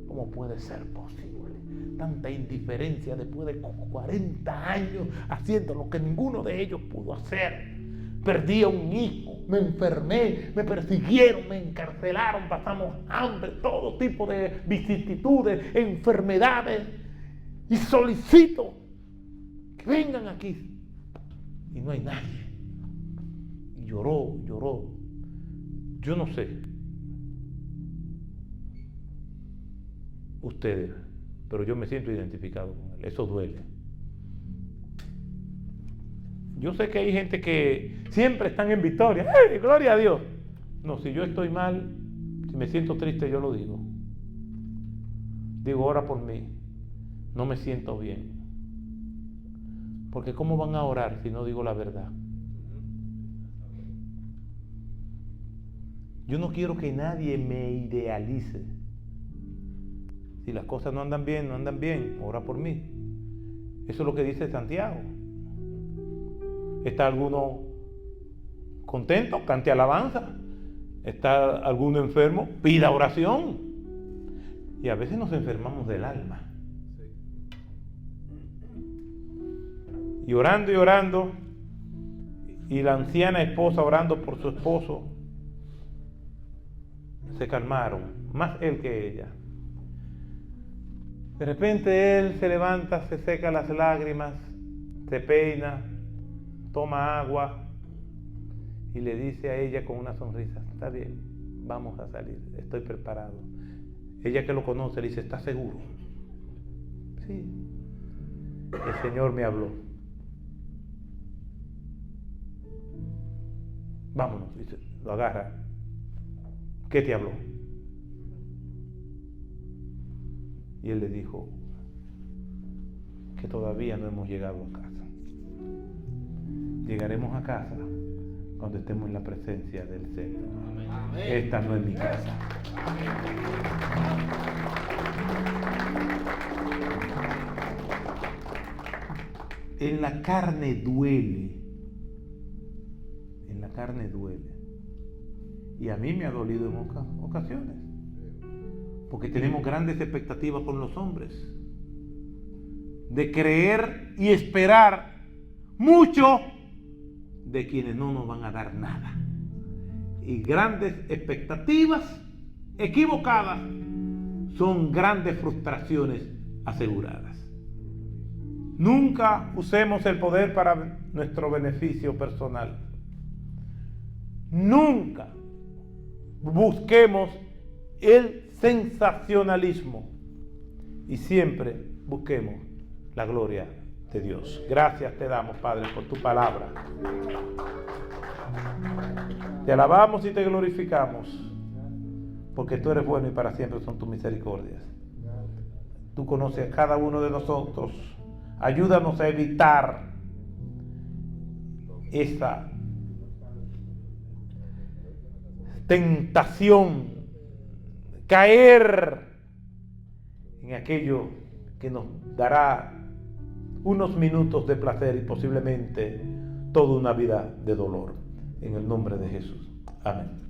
¿Cómo puede ser posible tanta indiferencia después de 40 años haciendo lo que ninguno de ellos pudo hacer? Perdí a un hijo, me enfermé, me persiguieron, me encarcelaron, pasamos hambre, todo tipo de vicisitudes, enfermedades, y solicito que vengan aquí. Y no hay nadie. Y lloró. Yo no sé ustedes, pero yo me siento identificado con él. Eso duele. Yo sé que hay gente que siempre están en victoria. ¡Hey, gloria a Dios! No, si yo estoy mal, si me siento triste, yo lo digo. Digo, ora por mí. No me siento bien. Porque ¿cómo van a orar si no digo la verdad? Yo no quiero que nadie me idealice. Si las cosas no andan bien, ora por mí. Eso es lo que dice Santiago. ¿Está alguno contento? Cante alabanza. ¿Está alguno enfermo? Pida oración. Y a veces nos enfermamos del alma. Y orando, y la anciana esposa orando por su esposo, se calmaron, más él que ella. De repente él se levanta, se seca las lágrimas, se peina, toma agua y le dice a ella con una sonrisa, está bien, vamos a salir, estoy preparado. Ella que lo conoce le dice, ¿estás seguro? Sí, el Señor me habló. Vámonos, dice, lo agarra. ¿Qué te habló? Y él le dijo que todavía no hemos llegado a casa. Llegaremos a casa cuando estemos en la presencia del Señor. Esta no es mi casa. En la carne duele. En la carne duele. Y a mí me ha dolido en ocasiones. Porque tenemos grandes expectativas con los hombres. De creer y esperar mucho de quienes no nos van a dar nada. Y grandes expectativas equivocadas son grandes frustraciones aseguradas. Nunca usemos el poder para nuestro beneficio personal. Nunca busquemos el sensacionalismo y siempre busquemos la gloria de Dios. Gracias te damos, Padre, por tu palabra. Te alabamos y te glorificamos porque tú eres bueno y para siempre son tus misericordias. Tú conoces a cada uno de nosotros. Ayúdanos a evitar esa tentación, caer en aquello que nos dará unos minutos de placer y posiblemente toda una vida de dolor. En el nombre de Jesús. Amén.